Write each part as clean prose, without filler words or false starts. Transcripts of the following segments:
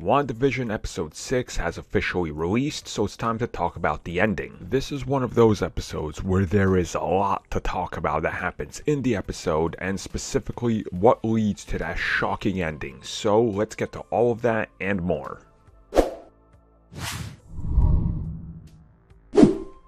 WandaVision Episode 6 has officially released, so it's time to talk about the ending. This is one of those episodes where there is a lot to talk about that happens in the episode, and specifically what leads to that shocking ending. So let's get to all of that and more.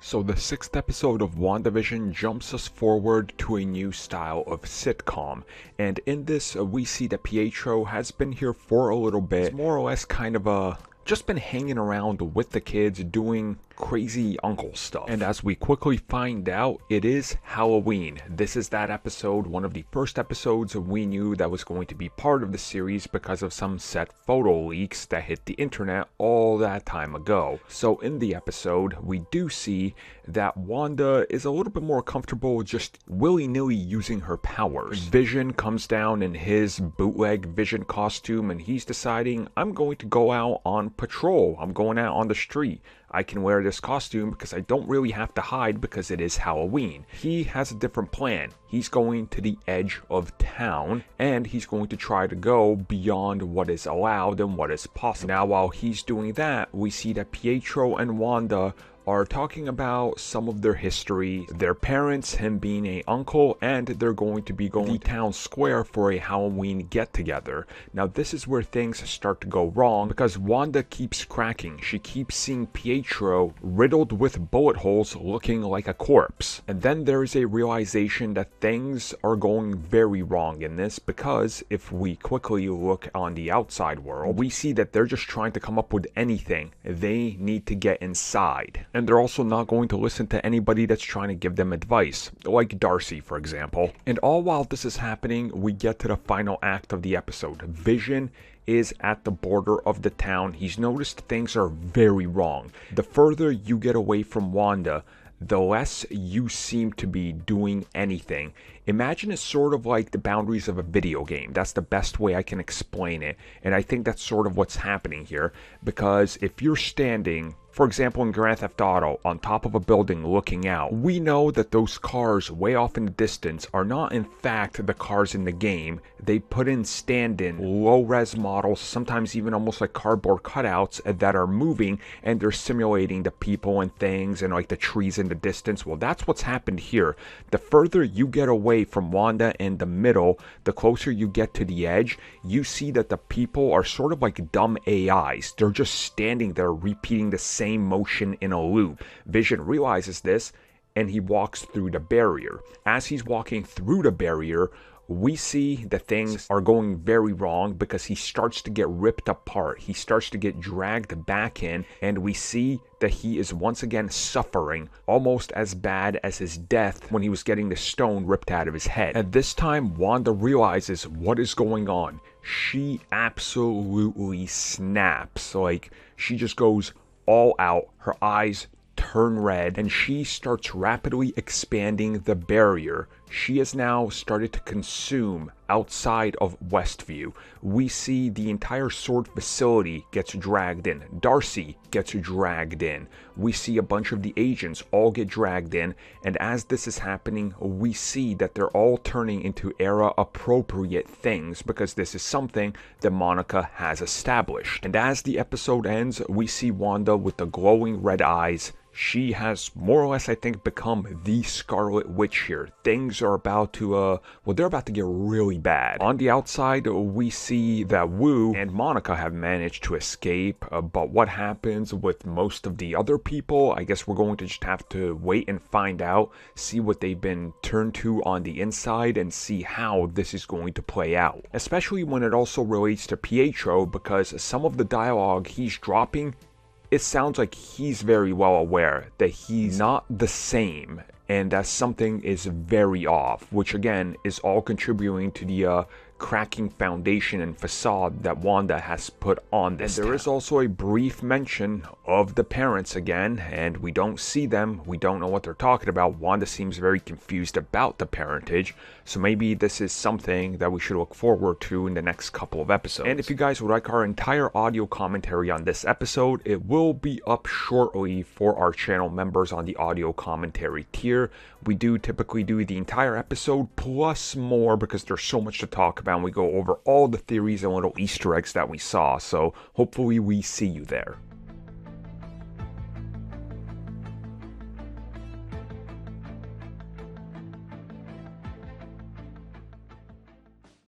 So the 6th episode of WandaVision jumps us forward to a new style of sitcom, and in this we see that Pietro has been here for a little bit. It's more or less kind of just been hanging around with the kids doing crazy uncle stuff. And as we quickly find out, it is Halloween. This is that episode, one of the first episodes we knew that was going to be part of the series because of some set photo leaks that hit the internet all that time ago. So in the episode, we do see that Wanda is a little bit more comfortable just willy-nilly using her powers. Vision comes down in his bootleg Vision costume and he's deciding, I'm going to go out on patrol. I'm going out on the street. I can wear this costume because I don't really have to hide because it is Halloween. He has a different plan. He's going to the edge of town and he's going to try to go beyond what is allowed and what is possible. Now, while he's doing that, we see that Pietro and Wanda are talking about some of their history, their parents, him being an uncle, and they're going to be going to town square for a Halloween get-together. Now this is where things start to go wrong because Wanda keeps cracking. She keeps seeing Pietro riddled with bullet holes looking like a corpse. And then there is a realization that things are going very wrong in this because if we quickly look on the outside world, we see that they're just trying to come up with anything. They need to get inside. And they're also not going to listen to anybody that's trying to give them advice, like Darcy, for example. And all while this is happening, we get to the final act of the episode. Vision is at the border of the town. He's noticed things are very wrong. The further you get away from Wanda, the less you seem to be doing anything. Imagine it's sort of like the boundaries of a video game. That's the best way I can explain it. And I think that's sort of what's happening here. Because if you're standing, for example, in Grand Theft Auto, on top of a building looking out, we know that those cars way off in the distance are not in fact the cars in the game. They put in stand-in, low-res models, sometimes even almost like cardboard cutouts that are moving, and they're simulating the people and things and like the trees in the distance. Well, that's what's happened here. The further you get away from Wanda in the middle, the closer you get to the edge, you see that the people are sort of like dumb AIs. They're just standing there repeating the same motion in a loop. Vision realizes this and he walks through the barrier. As he's walking through the barrier, we see that things are going very wrong because he starts to get ripped apart. He starts to get dragged back in, and we see that he is once again suffering almost as bad as his death when he was getting the stone ripped out of his head. At this time, Wanda realizes what is going on. She absolutely snaps. Like, she just goes all out. Her eyes turn red and she starts rapidly expanding the barrier. She has now started to consume outside of Westview. We see the entire sword facility gets dragged in. Darcy gets dragged in. We see a bunch of the agents all get dragged in, and as this is happening, we see that they're all turning into era-appropriate things because this is something that Monica has established. And as the episode ends, we see Wanda with the glowing red eyes. She has more or less, I think, become the Scarlet Witch here. Things are about to, well, they're about to get really bad. On the outside, we see that Wu and Monica have managed to escape, but what happens with most of the other people, I guess we're going to just have to wait and find out, see what they've been turned to on the inside, and see how this is going to play out. Especially when it also relates to Pietro, because some of the dialogue he's dropping, it sounds like he's very well aware that he's not the same and that something is very off, which again is all contributing to the cracking foundation and facade that Wanda has put on this. And there is also a brief mention of the parents again, and we don't see them. We don't know what they're talking about. Wanda seems very confused about the parentage, so maybe this is something that we should look forward to in the next couple of episodes. And if you guys would like our entire audio commentary on this episode, it will be up shortly for our channel members on the audio commentary tier. We do typically do the entire episode plus more because there's so much to talk about. manga and we go over all the theories and little Easter eggs that we saw. So hopefully we see you there.